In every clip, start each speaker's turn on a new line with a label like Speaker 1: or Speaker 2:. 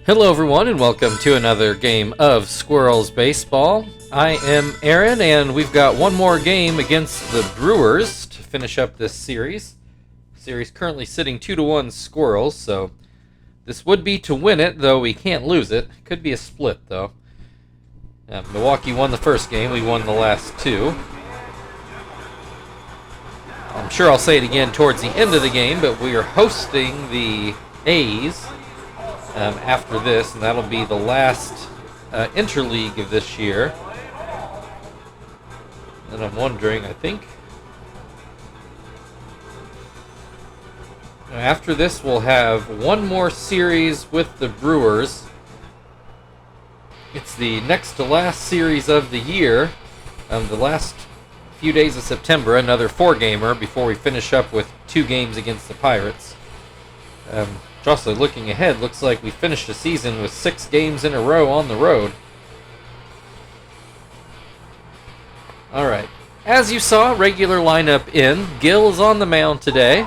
Speaker 1: Hello everyone and welcome to another game of Squirrels Baseball. I am Aaron and we've got one more game against the Brewers to finish up this series. Series currently sitting 2-1 Squirrels, so this would be to win it, though we can't lose it. Could be a split though. Milwaukee won the first game, we won the last two. I'm sure I'll say it again towards the end of the game, but we are hosting the A's after this, and that'll be the last interleague of this year. And I'm wondering, I think after this we'll have one more series with the Brewers. It's the next to last series of the year, the last few days of September, another 4-gamer before we finish up with 2 games against the Pirates. Also, looking ahead, looks like we finished the season with 6 games in a row on the road. Alright, as you saw, regular lineup in. Gil is on the mound today.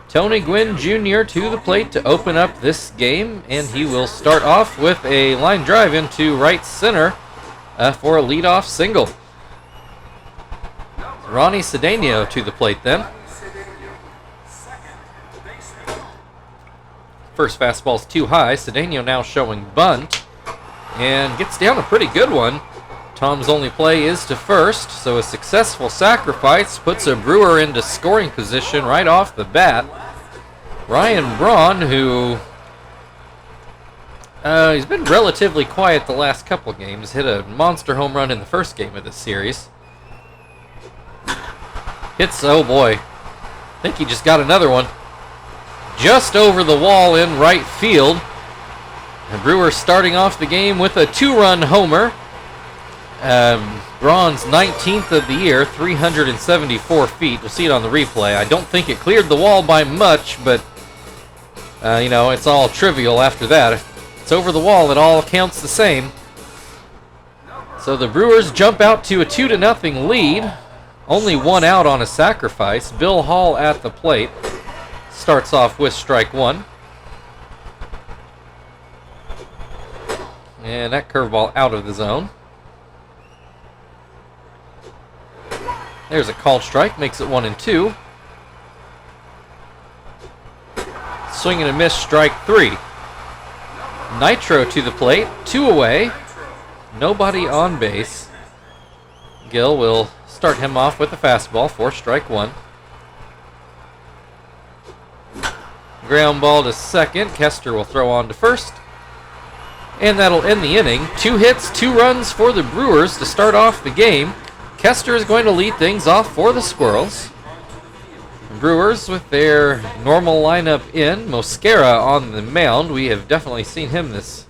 Speaker 1: Tony Gwynn Jr. to the plate to open up this game, and he will start off with a line drive into right center for a leadoff single. Ronnie Cedeno to the plate then. First fastball's too high. Cedeno now showing bunt and gets down a pretty good one. Tom's only play is to first, so a successful sacrifice puts a Brewer into scoring position right off the bat. Ryan Braun, who he's been relatively quiet the last couple games, hit a monster home run in the first game of this series. Hits, oh boy, I think he just got another one. Just over the wall in right field. The Brewers starting off the game with a 2-run homer. Braun's 19th of the year, 374 feet. We'll see it on the replay. I don't think it cleared the wall by much, but it's all trivial after that. If it's over the wall, it all counts the same. So the Brewers jump out to a 2-0 lead. Only one out on a sacrifice. Bill Hall at the plate. Starts off with strike one. And that curveball out of the zone. There's a called strike, makes it 1-2. Swing and a miss, strike 3. Nitro to the plate, 2 away. Nobody on base. Gil will start him off with a fastball for strike 1. Ground ball to second. Kester will throw on to first. And that'll end the inning. 2 hits, 2 runs for the Brewers to start off the game. Kester is going to lead things off for the Squirrels. Brewers with their normal lineup in. Mosquera on the mound. We have definitely seen him this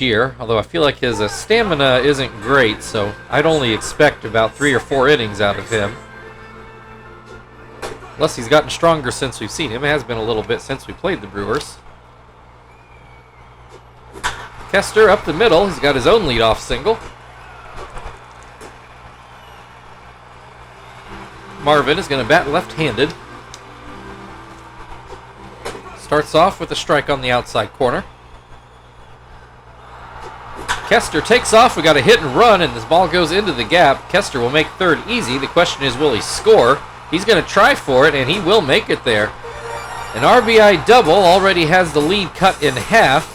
Speaker 1: year, although I feel like his stamina isn't great, so I'd only expect about 3 or 4 innings out of him. Unless he's gotten stronger since we've seen him. It has been a little bit since we played the Brewers. Kester up the middle. He's got his own leadoff single. Marvin is going to bat left-handed. Starts off with a strike on the outside corner. Kester takes off. We got a hit and run, and this ball goes into the gap. Kester will make third easy. The question is, will he score? He's going to try for it, and he will make it there. An RBI double already has the lead cut in half.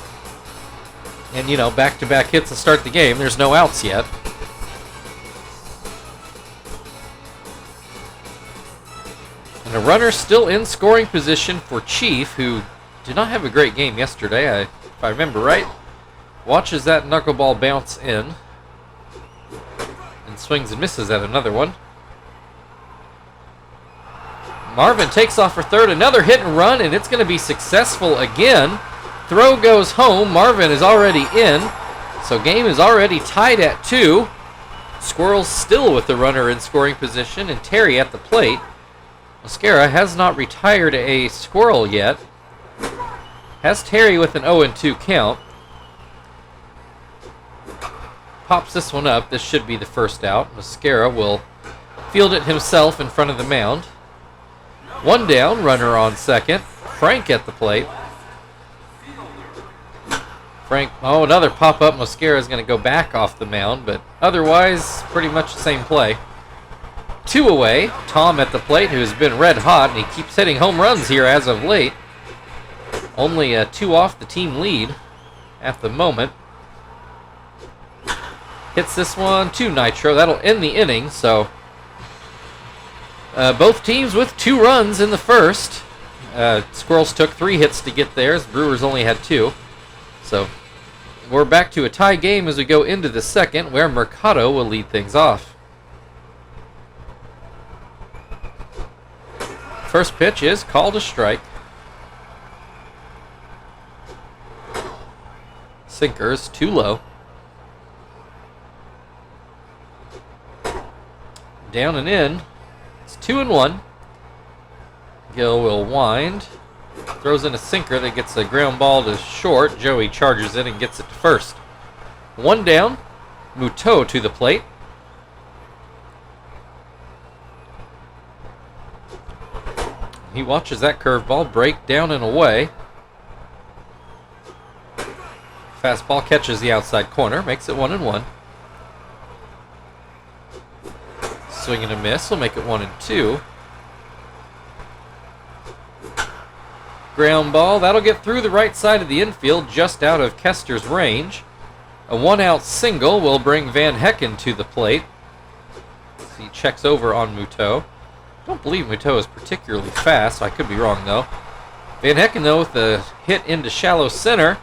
Speaker 1: And, back-to-back hits to start the game. There's no outs yet. And a runner still in scoring position for Chief, who did not have a great game yesterday, if I remember right. Watches that knuckleball bounce in. And swings and misses at another one. Marvin takes off for third, another hit and run, and it's going to be successful again. Throw goes home. Marvin is already in, so game is already tied at 2. Squirrels still with the runner in scoring position, and Terry at the plate. Mosquera has not retired a Squirrel yet. Has Terry with an 0-2 count. Pops this one up. This should be the first out. Mosquera will field it himself in front of the mound. 1 down, runner on second. Frank at the plate. Frank, oh, another pop-up. Mosquera is going to go back off the mound, but otherwise, pretty much the same play. 2 away. Tom at the plate, who has been red hot, and he keeps hitting home runs here as of late. Only 2 off the team lead at the moment. Hits this one to Nitro. That'll end the inning, so both teams with 2 runs in the first. Squirrels took 3 hits to get theirs. Brewers only had 2. So we're back to a tie game as we go into the second, where Mercado will lead things off. First pitch is called a strike. Sinkers too low. Down and in. It's 2-1. Gill will wind. Throws in a sinker that gets a ground ball to short. Joey charges in and gets it to first. 1 down. Muto to the plate. He watches that curveball break down and away. Fastball catches the outside corner, makes it 1-1. Swing and a miss will make it 1-2. Ground ball, that'll get through the right side of the infield, just out of Kester's range. A 1-out single will bring Van Hecken to the plate. So he checks over on Muto. Don't believe Muto is particularly fast. I could be wrong, though. Van Hecken, though, with a hit into shallow center,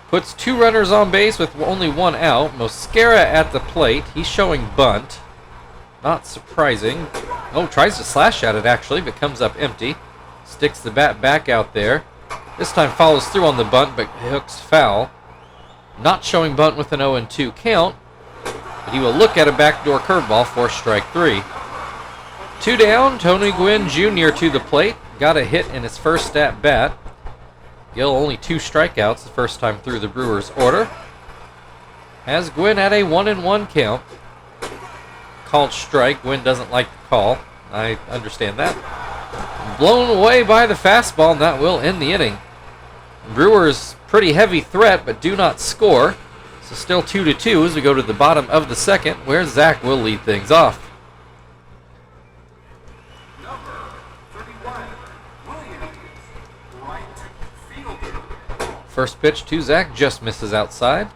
Speaker 1: puts 2 runners on base with only 1 out. Mosquera at the plate. He's showing bunt. Not surprising. Oh, tries to slash at it, actually, but comes up empty. Sticks the bat back out there. This time follows through on the bunt, but hooks foul. Not showing bunt with an 0-2 count, but he will look at a backdoor curveball for strike 3. 2 down, Tony Gwynn Jr. to the plate. Got a hit in his first at bat. Gill only 2 strikeouts the first time through the Brewers' order. Has Gwynn at a 1-1 count. Called strike. Gwynn doesn't like the call. I understand that. Blown away by the fastball, and that will end the inning. Brewers pretty heavy threat, but do not score. So still 2-2 as we go to the bottom of the second, where Zach will lead things off. First pitch to Zach just misses outside.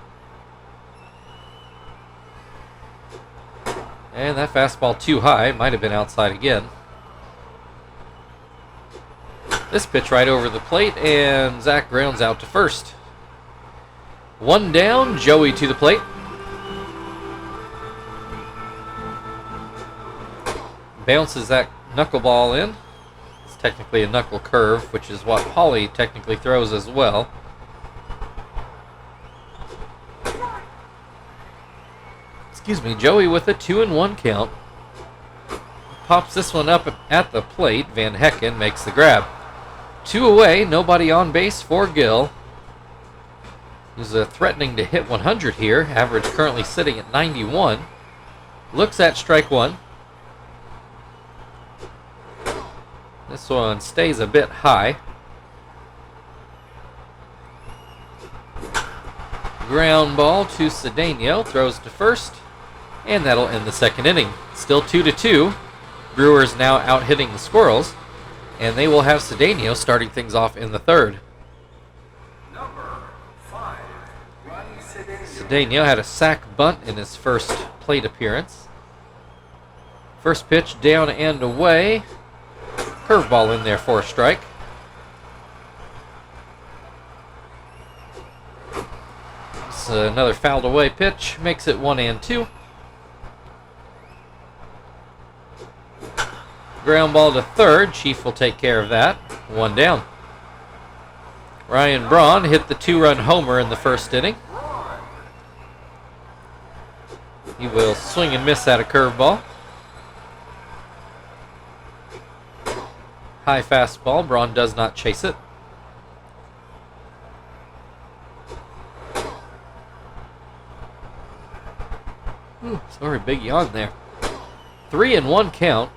Speaker 1: And that fastball too high. Might have been outside again. This pitch right over the plate, and Zach grounds out to first. 1 down, Joey to the plate. Bounces that knuckleball in. It's technically a knuckle curve, which is what Holly technically throws as well. Excuse me, Joey with a 2-1 count. Pops this one up at the plate. Van Hecken makes the grab. 2 away, nobody on base for Gill. He's threatening to hit 100 here. Average currently sitting at 91. Looks at strike 1. This one stays a bit high. Ground ball to Cedeno. Throws to first. And that'll end the second inning. Still 2-2. Brewers now out hitting the Squirrels. And they will have Cedeno starting things off in the third. Cedeno had a sac bunt in his first plate appearance. First pitch down and away. Curveball in there for a strike. It's another fouled away pitch. Makes it 1-2. Ground ball to third. Chief will take care of that. 1 down. Ryan Braun hit the 2-run homer in the first inning. He will swing and miss at a curveball. High fastball. Braun does not chase it. Ooh, sorry, big yawn there. 3-1 count.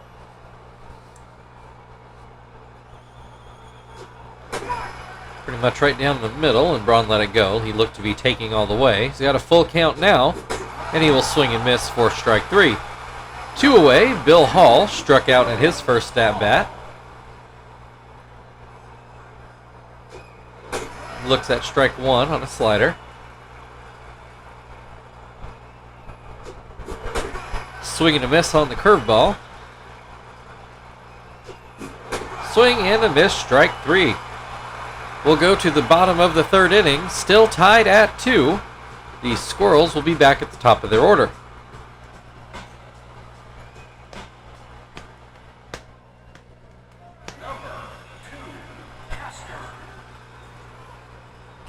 Speaker 1: Pretty much right down the middle, and Braun let it go. He looked to be taking all the way. He's got a full count now, and he will swing and miss for strike 3. 2 away, Bill Hall struck out in his first at-bat. Looks at strike 1 on a slider. Swing and a miss on the curveball. Swing and a miss, strike 3. We'll go to the bottom of the 3rd inning, still tied at 2. The Squirrels will be back at the top of their order.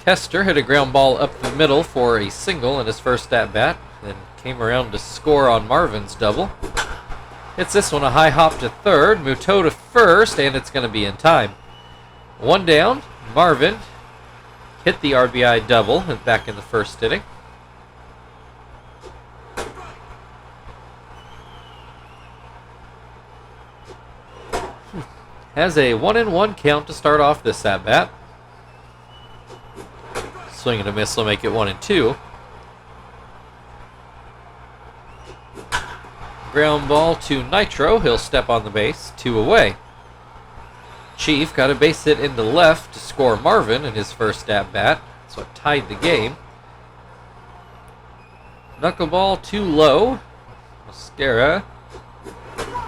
Speaker 1: Kester hit a ground ball up the middle for a single in his first at-bat, then came around to score on Marvin's double. Hits this one a high hop to 3rd, Muto to 1st, and it's going to be in time. 1 down, Marvin hit the RBI double back in the 1st inning. Has a 1-1 count to start off this at-bat. Swing and a miss will make it 1-2. Ground ball to Nitro. He'll step on the base. 2 away. Chief got a base hit into left to score Marvin in his first at-bat. That's what tied the game. Knuckleball too low. Mascara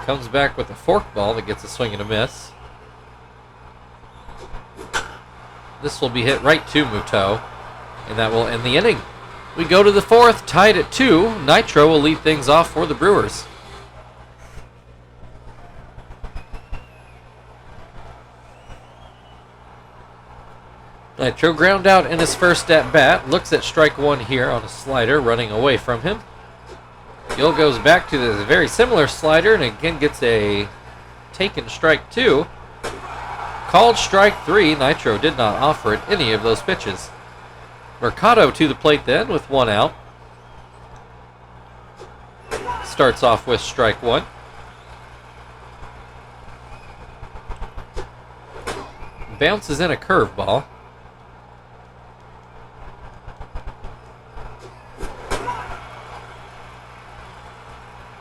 Speaker 1: comes back with a forkball that gets a swing and a miss. This will be hit right to Muto, and that will end the inning. We go to the 4th, tied at 2. Nitro will lead things off for the Brewers. Nitro ground out in his first at-bat. Looks at strike 1 here on a slider, running away from him. Gill goes back to the very similar slider and again gets a taken strike 2. Called strike 3. Nitro did not offer it any of those pitches. Mercado to the plate then with 1 out. Starts off with strike 1. Bounces in a curveball.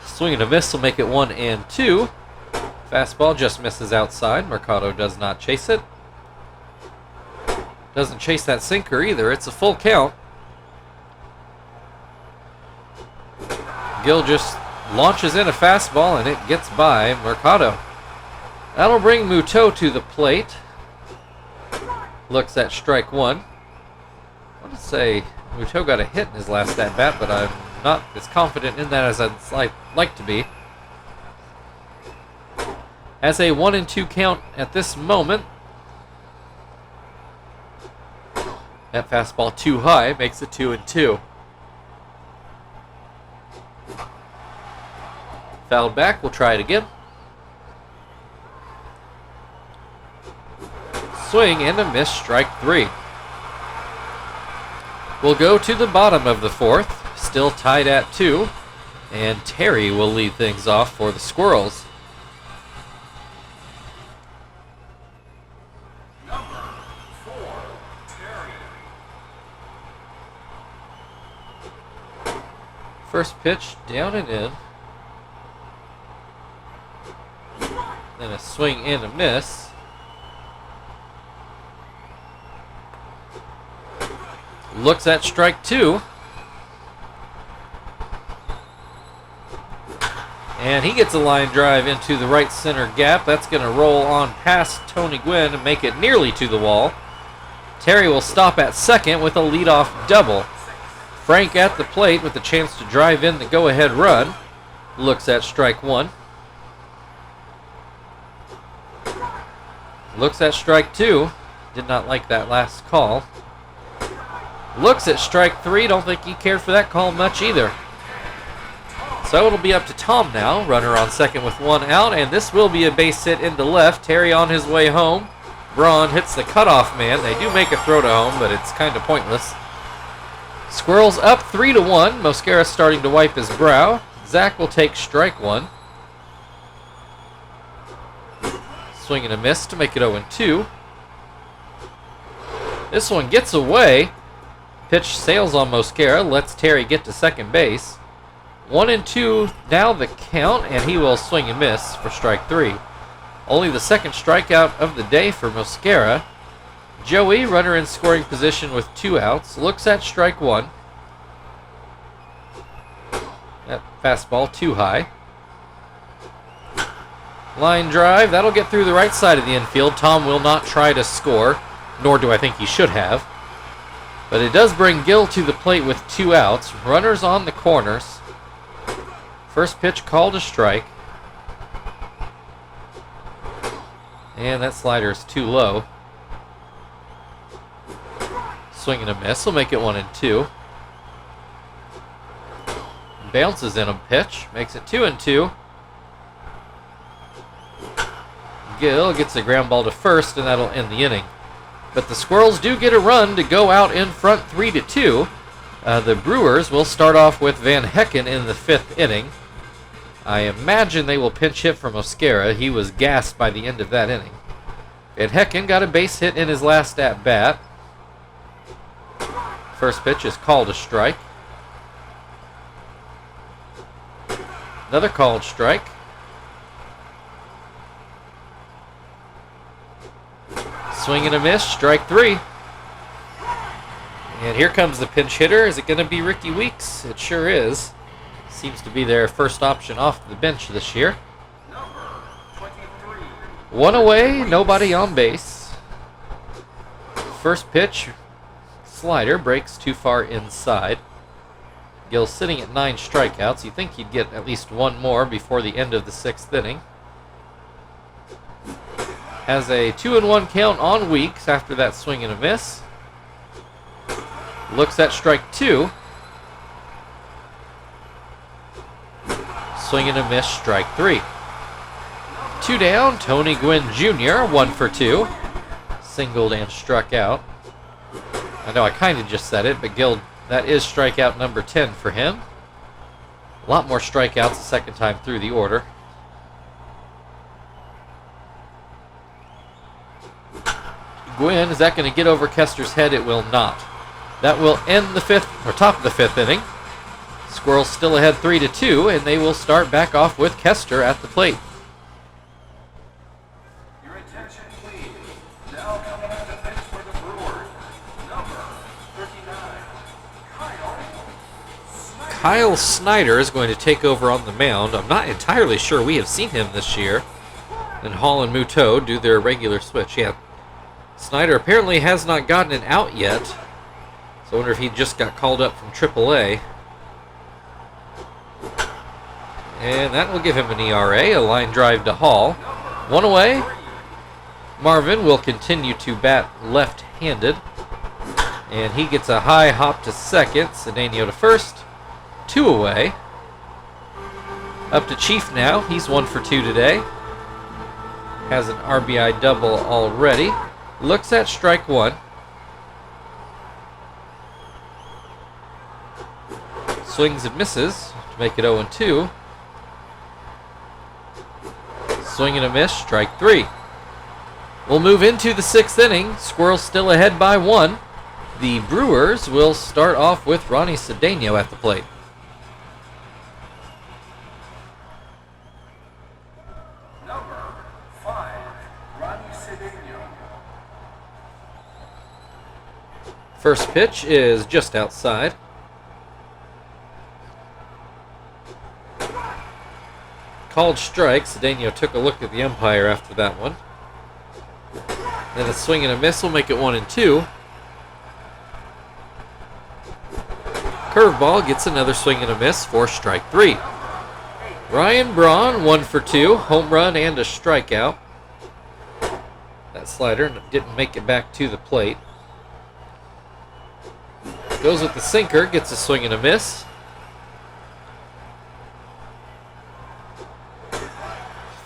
Speaker 1: Swing and a miss will make it 1-2. Fastball just misses outside. Mercado does not chase it. Doesn't chase that sinker either. It's a full count. Gill just launches in a fastball and it gets by Mercado. That'll bring Muto to the plate. Looks at strike 1. I want to say Muto got a hit in his last at-bat, but I'm not as confident in that as I'd like to be. Has a 1-2 count at this moment. That fastball too high makes it 2-2. Fouled back, we'll try it again. Swing and a miss, strike 3. We'll go to the bottom of the 4th. Still tied at 2, and Terry will lead things off for the Squirrels.
Speaker 2: Number 4, Terry.
Speaker 1: First pitch down and in. Then a swing and a miss. Looks at strike 2. And he gets a line drive into the right center gap. That's going to roll on past Tony Gwynn and make it nearly to the wall. Terry will stop at second with a leadoff double. Frank at the plate with the chance to drive in the go-ahead run. Looks at strike 1. Looks at strike 2. Did not like that last call. Looks at strike 3. Don't think he cared for that call much either. So it'll be up to Tom now. Runner on second with 1 out, and this will be a base hit into left. Terry on his way home. Braun hits the cutoff man. They do make a throw to home, but it's kind of pointless. Squirrels up 3-1. Mosquera starting to wipe his brow. Zach will take strike 1. Swing and a miss to make it 0-2. This one gets away. Pitch sails on Mosquera, lets Terry get to second base. 1-2 now the count, and he will swing and miss for strike 3. Only the second strikeout of the day for Mosquera. Joey, runner in scoring position with 2 outs, looks at strike 1. That fastball too high. Line drive, that'll get through the right side of the infield. Tom will not try to score, nor do I think he should have. But it does bring Gill to the plate with 2 outs. Runners on the corners. First pitch called a strike. And that slider is too low. Swing and a miss. Will make it 1-2. Bounces in a pitch. Makes it 2-2. Gill gets a ground ball to first, and that'll end the inning. But the Squirrels do get a run to go out in front 3-2. The Brewers will start off with Van Hecken in the 5th inning. I imagine they will pinch hit from Mosquera. He was gassed by the end of that inning. Van Hecken got a base hit in his last at-bat. First pitch is called a strike. Another called strike. Swing and a miss, strike 3. And here comes the pinch hitter. Is it going to be Ricky Weeks? It sure is. Seems to be their first option off the bench this year.
Speaker 2: Number 23.
Speaker 1: 1 away, nobody on base. First pitch, slider, breaks too far inside. Gill sitting at 9 strikeouts. You think he'd get at least 1 more before the end of the 6th inning. Has a 2-1 count on Weeks after that swing and a miss. Looks at strike 2. Swing and a miss, strike 3. 2 down, Tony Gwynn Jr., 1 for 2. Singled and struck out. I know I kind of just said it, but Gill, that is strikeout number 10 for him. A lot more strikeouts the second time through the order. Gwynn, is that going to get over Kester's head? It will not. That will end the 5th, or top of the 5th inning. Squirrels still ahead 3-2, and they will start back off with Kester at the plate.
Speaker 2: Your attention, please. Now coming up to pitch for the Brewers. Number 39.
Speaker 1: Kyle Snyder is going to take over on the mound. I'm not entirely sure we have seen him this year. And Hall and Muto do their regular switch. Yeah, Snyder apparently has not gotten an out yet. So I wonder if he just got called up from AAA. And that will give him an ERA, a line drive to Hall. 1 away. Marvin will continue to bat left-handed. And he gets a high hop to second. Cedeno to first. 2 away. Up to Chief now. He's 1 for 2 today. Has an RBI double already. Looks at strike 1. Swings and misses to make it 0-2. Swing and a miss, strike 3. We'll move into the 6th inning. Squirrels still ahead by 1. The Brewers will start off with Ronnie Cedeno at the plate.
Speaker 2: Number 5. Ronnie Cedeno.
Speaker 1: First pitch is just outside. Called strike. Cedeno took a look at the umpire after that one. Then a swing and a miss will make it 1-2. Curveball gets another swing and a miss for strike 3. Ryan Braun, 1 for 2. Home run and a strikeout. That slider didn't make it back to the plate. Goes with the sinker, gets a swing and a miss.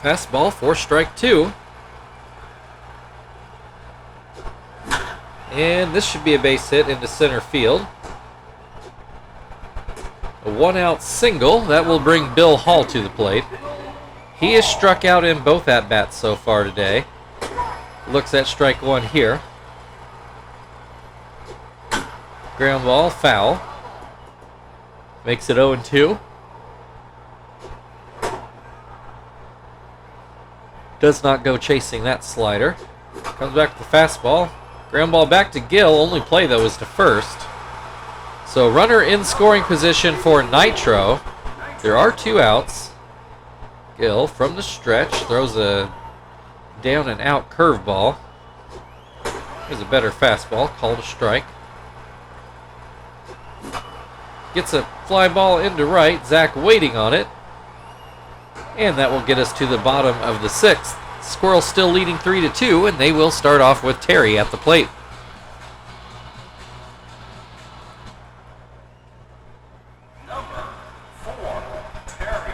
Speaker 1: Fastball for strike 2. And this should be a base hit into center field. A 1-out single. That will bring Bill Hall to the plate. He is struck out in both at-bats so far today. Looks at strike 1 here. Ground ball, foul. Makes it 0-2. Does not go chasing that slider. Comes back to the fastball. Ground ball back to Gill. Only play, though, is to first. So runner in scoring position for Nitro. There are 2 outs. Gill from the stretch throws a down and out curveball. Here's a better fastball, called a strike. Gets a fly ball into right. Zach waiting on it. And that will get us to the bottom of the 6th. Squirrels still leading 3-2, and they will start off with Terry at the plate.
Speaker 2: Number 4, Terry.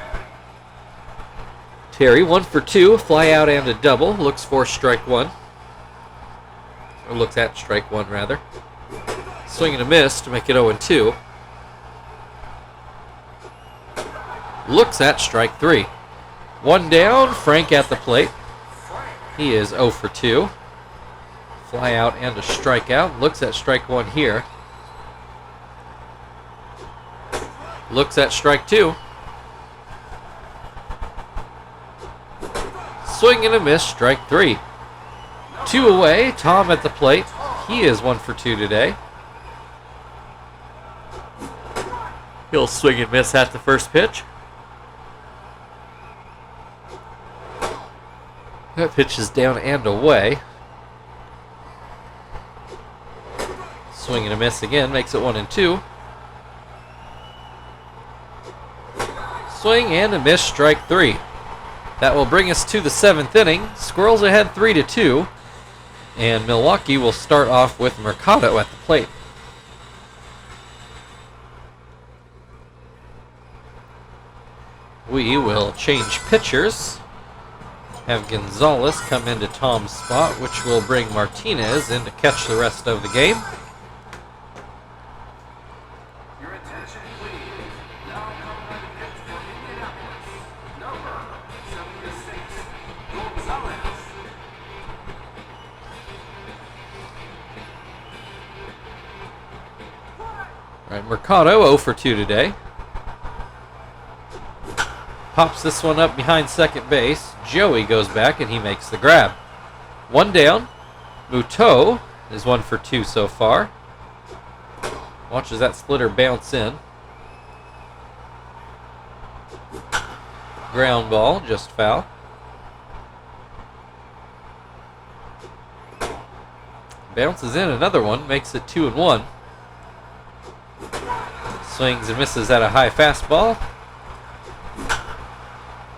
Speaker 1: Terry, 1 for 2, fly out and a double. Looks for strike 1. Or looks at strike 1, rather. Swing and a miss to make it 0-2. Looks at strike 3. 1 down, Frank at the plate. He is 0 for 2. Fly out and a strikeout. Looks at strike 1 here. Looks at strike 2. Swing and a miss, strike 3. 2 away, Tom at the plate. He is 1 for 2 today. He'll swing and miss at the first pitch. That pitch is down and away. Swing and a miss again, makes it 1-2. Swing and a miss, strike 3. That will bring us to the 7th inning. Squirrels ahead 3-2. And Milwaukee will start off with Mercado at the plate. We will change pitchers. Have Gonzalez come into Tom's spot, which will bring Martinez in to catch the rest of the game.
Speaker 2: Your attention, please. Now coming on the pitch for Indianapolis. Number 76, Gonzalez.
Speaker 1: All right, Mercado 0 for 2 today. Pops this one up behind second base. Joey goes back and he makes the grab. 1 down. Muto is 1 for 2 so far. Watches that splitter bounce in. Ground ball, just foul. Bounces in another one, makes it 2-1. Swings and misses at a high fastball.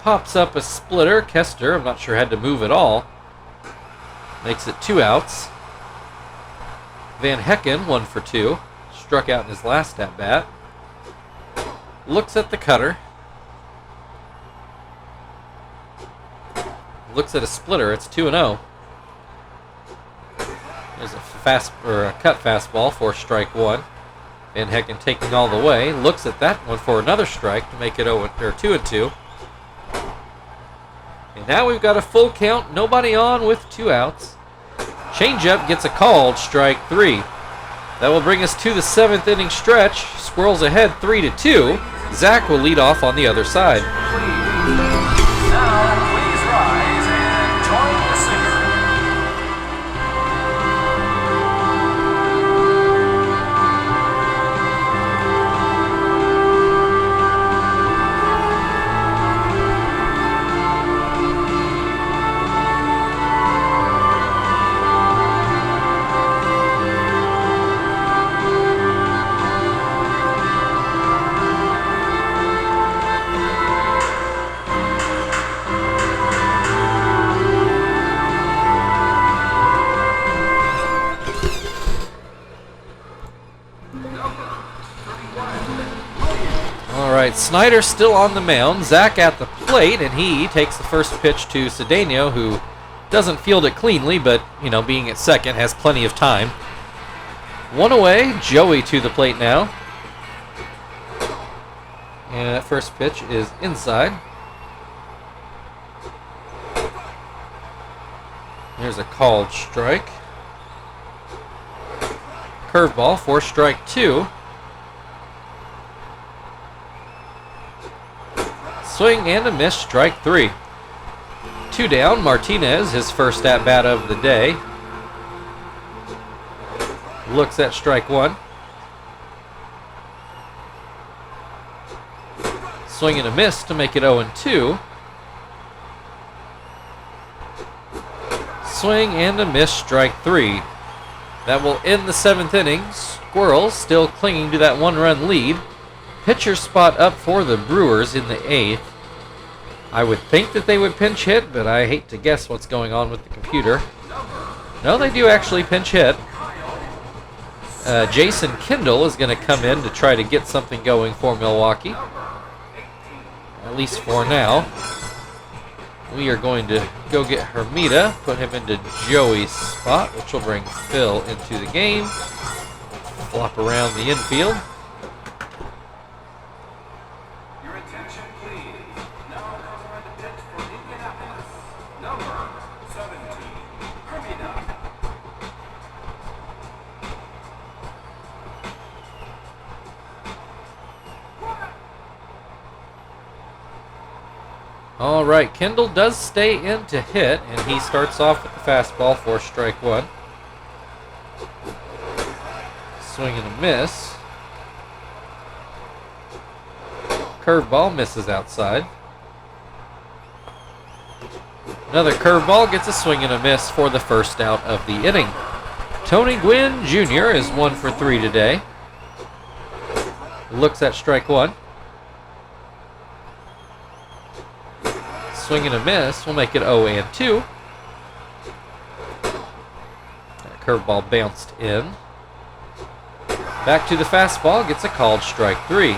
Speaker 1: Pops up a splitter. Kester, I'm not sure, had to move at all. Makes it 2 outs. Van Hecken, 1 for 2. Struck out in his last at-bat. Looks at the cutter. Looks at a splitter. It's 2-0. There's a cut fastball for strike 1. Van Hecken taking all the way. Looks at that one for another strike to make it 2-2. And now we've got a full count, nobody on with 2 outs. Changeup gets a called strike 3. That will bring us to the 7th inning stretch. Squirrels ahead 3-2. Zach will lead off on the other side.
Speaker 2: Now, please rise and join the singer.
Speaker 1: Snyder still on the mound. Zach at the plate, and he takes the first pitch to Cedeno, who doesn't field it cleanly, but, you know, being at second, has plenty of time. 1 away. Joey to the plate now. And that first pitch is inside. There's a called strike. curveball for strike 2. Swing and a miss, strike 3. 2 down, Martinez, his first at-bat of the day. Looks at strike 1. Swing and a miss to make it 0-2. Swing and a miss, strike 3. That will end the 7th inning. Squirrels still clinging to that 1-run lead. Pitcher spot up for the Brewers in the 8th. I would think that they would pinch hit, but I hate to guess what's going on with the computer. No, they do actually pinch hit. Jason Kendall is going to come in to try to get something going for Milwaukee. At least for now. We are going to go get Hermida, put him into Joey's spot, which will bring Phil into the game. Flop around the infield.
Speaker 2: Your attention, please. Now comes on the pitch for Indianapolis. Number 17, Hermida.
Speaker 1: All right, Kendall does stay in to hit, and he starts off with the fastball for strike 1. Swing and a miss. Curveball misses outside. Another curveball gets a swing and a miss for the first out of the inning. Tony Gwynn Jr. is 1 for 3 today. Looks at strike 1. Swing and a miss will make it 0-2. That curveball bounced in. Back to the fastball, gets a called strike 3.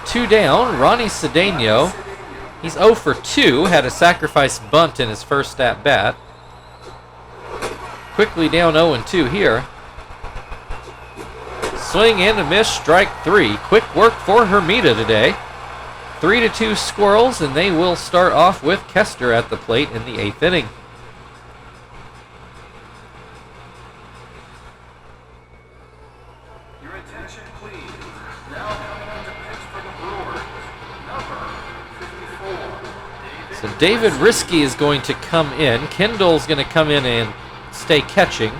Speaker 1: 2 down, Ronnie Cedeno. He's 0 for 2, had a sacrifice bunt in his first at bat. Quickly down 0-2 here. Swing and a miss, strike 3. Quick work for Hermida today. 3-2 Squirrels, and they will start off with Kester at the plate in the 8th inning.
Speaker 2: Your attention, please. Now coming on the pitch for the Brewers. Number 54,
Speaker 1: So David Risky is going to come in. Kendall's going to come in and stay catching.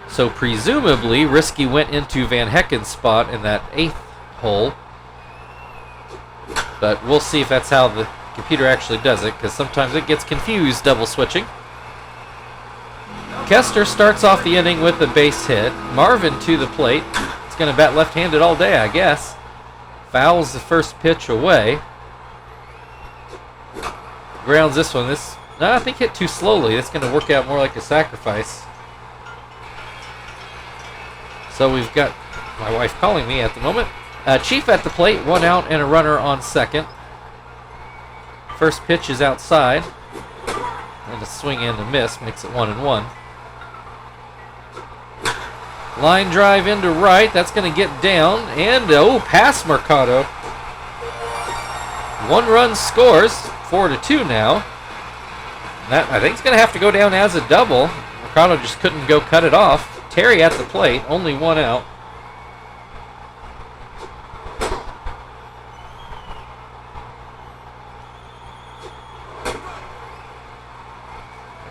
Speaker 1: So presumably Risky went into Van Hecken's spot in that 8th hole. But we'll see if that's how the computer actually does it, because sometimes it gets confused double switching. Kester starts off the inning with a base hit. Marvin to the plate. It's going to bat left-handed all day, I guess. Fouls the first pitch away. Grounds this one. I think hit too slowly. It's going to work out more like a sacrifice. So we've got my wife calling me at the moment. Chief at the plate, 1 out and a runner on second. First pitch is outside. And a swing and a miss makes it 1-1. Line drive into right. That's going to get down. And, past Mercado. 1 run scores. 4-2 now. That, I think, is going to have to go down as a double. Mercado just couldn't go cut it off. Terry at the plate, only 1 out.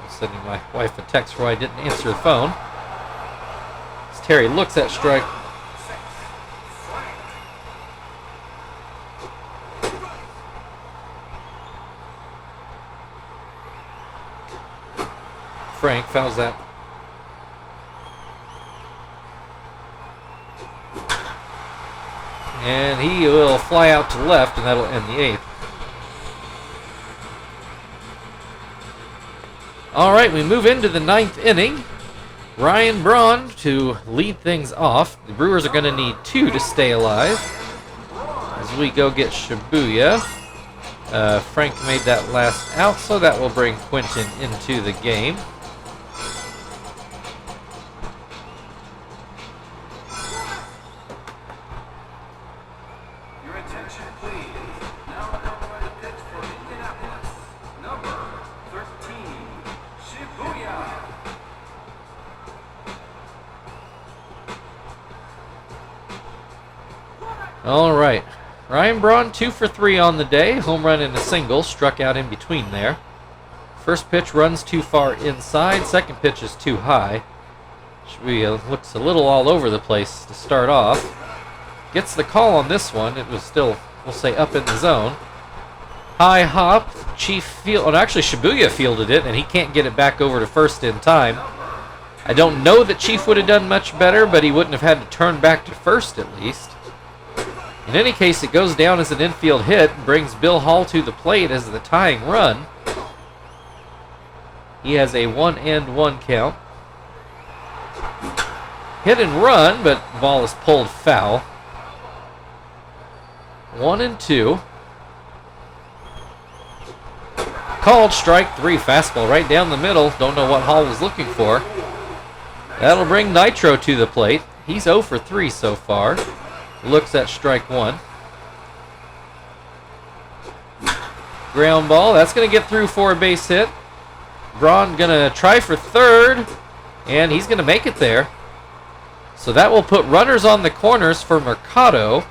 Speaker 1: Sending my wife a text where I didn't answer the phone. As Terry looks at strike. Frank fouls that. And he will fly out to left, and that'll end the 8th. All right, we move into the 9th inning. Ryan Braun to lead things off. The Brewers are going to need 2 to stay alive. As we go get Shibuya. Frank made that last out, so that will bring Quentin into the game.
Speaker 2: Your attention, please. Now coming on the pitch for Indianapolis. Number 13, Shibuya.
Speaker 1: All right. Ryan Braun, 2 for 3 on the day. Home run and a single. Struck out in between there. First pitch runs too far inside. Second pitch is too high. Looks a little all over the place to start off. Gets the call on this one. It was still, we'll say, up in the zone. High hop. Chief field. Oh, actually, Shibuya fielded it, and he can't get it back over to first in time. I don't know that Chief would have done much better, but he wouldn't have had to turn back to first at least. In any case, it goes down as an infield hit and brings Bill Hall to the plate as the tying run. He has a 1-1 count. Hit and run, but the ball is pulled foul. 1-2. Called strike 3, fastball right down the middle. Don't know what Hall was looking for. That'll bring Nitro to the plate. He's 0 for 3 so far. Looks at strike 1. Ground ball. That's going to get through for a base hit. Braun going to try for third, and he's going to make it there. So that will put runners on the corners for Mercado.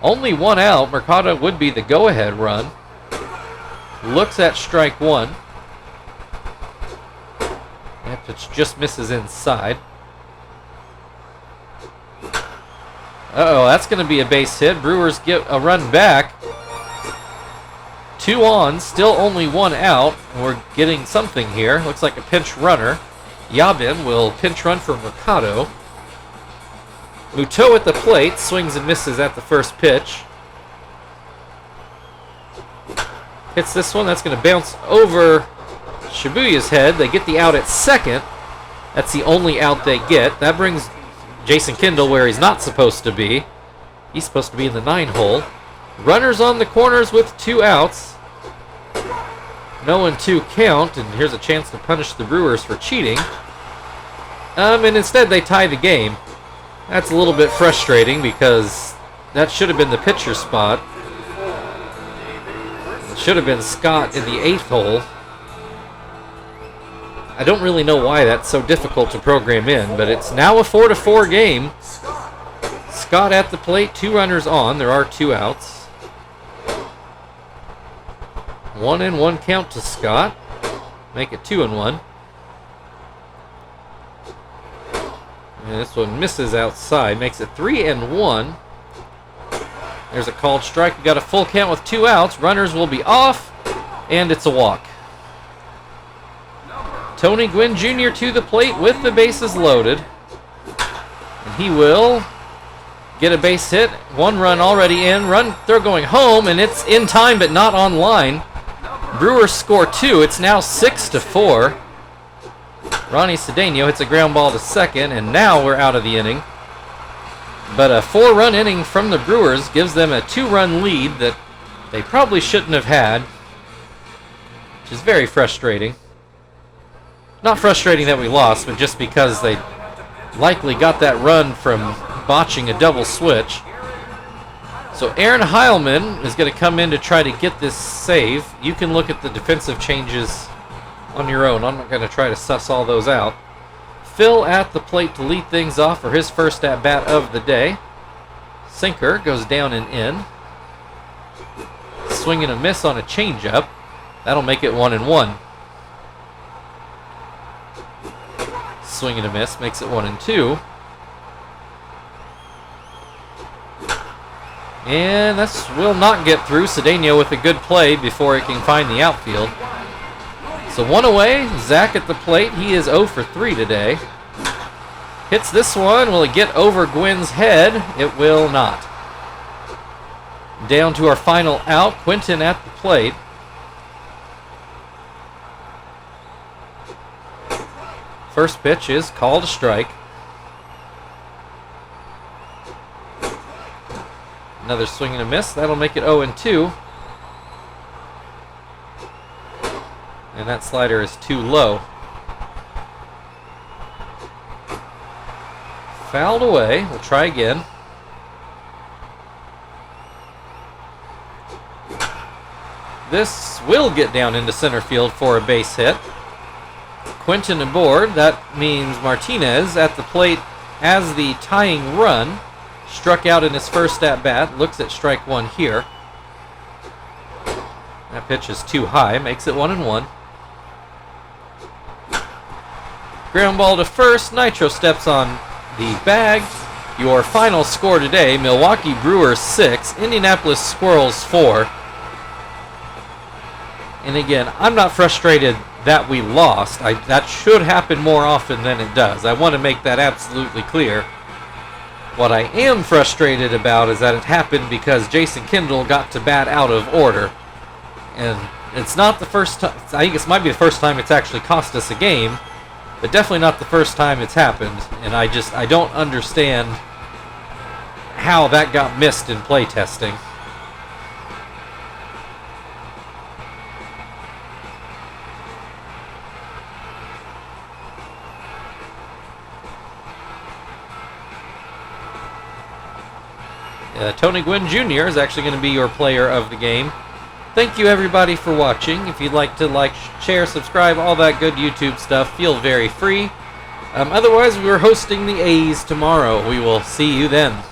Speaker 1: Only one out. Mercado would be the go-ahead run. Looks at strike 1. That pitch just misses inside. Uh-oh, that's going to be a base hit. Brewers get a run back. 2 on, still only 1 out. We're getting something here. Looks like a pinch runner. Yabin will pinch run for Mercado. Muto at the plate, swings and misses at the first pitch. Hits this one, that's going to bounce over Shibuya's head. They get the out at second. That's the only out they get. That brings Jason Kendall where he's not supposed to be. He's supposed to be in the 9-hole. Runners on the corners with 2 outs. 0-2 count, and here's a chance to punish the Brewers for cheating. And instead they tie the game. That's a little bit frustrating because that should have been the pitcher spot. It should have been Scott in the 8th hole. I don't really know why that's so difficult to program in, but it's now a 4-4 game. Scott at the plate, 2 runners on. There are 2 outs. 1-1 count to Scott. Make it 2-1. And this one misses outside. Makes it 3-1. There's a called strike. We got a full count with 2 outs. Runners will be off. And it's a walk. Tony Gwynn Jr. to the plate with the bases loaded. And he will get a base hit. 1 run already in. They're going home, and it's in time but not on line. Brewers score 2. It's now 6-4. Ronnie Cedeno hits a ground ball to second, and now we're out of the inning. But a 4-run inning from the Brewers gives them a 2-run lead that they probably shouldn't have had, which is very frustrating. Not frustrating that we lost, but just because they likely got that run from botching a double switch. So Aaron Heilman is going to come in to try to get this save. You can look at the defensive changes on your own. I'm not going to try to suss all those out. Phil at the plate to lead things off for his first at-bat of the day. Sinker goes down and in. Swing and a miss on a changeup. That'll make it 1-1. Swing and a miss makes it 1-2. And this will not get through. Cedeno with a good play before he can find the outfield. So 1 away. Zach at the plate. He is 0 for 3 today. Hits this one. Will it get over Gwynn's head? It will not. Down to our final out. Quinton at the plate. First pitch is called a strike. Another swing and a miss. That'll make it 0-2. And that slider is too low. Fouled away. We'll try again. This will get down into center field for a base hit. Quinton aboard. That means Martinez at the plate as the tying run. Struck out in his first at-bat. Looks at strike one here. That pitch is too high. Makes it 1-1. Ground ball to first. Nitro steps on the bag. Your final score today, Milwaukee Brewers 6, Indianapolis Squirrels 4. And again, I'm not frustrated that we lost. That should happen more often than it does. I want to make that absolutely clear. What I am frustrated about is that it happened because Jason Kendall got to bat out of order. And it's not the first time. I think it might be the first time it's actually cost us a game, but definitely not the first time it's happened. And I don't understand how that got missed in play testing. Tony Gwynn Jr. is actually going to be your player of the game. Thank you everybody for watching. If you'd like to share, subscribe, all that good YouTube stuff, feel very free. Otherwise, we're hosting the A's tomorrow. We will see you then.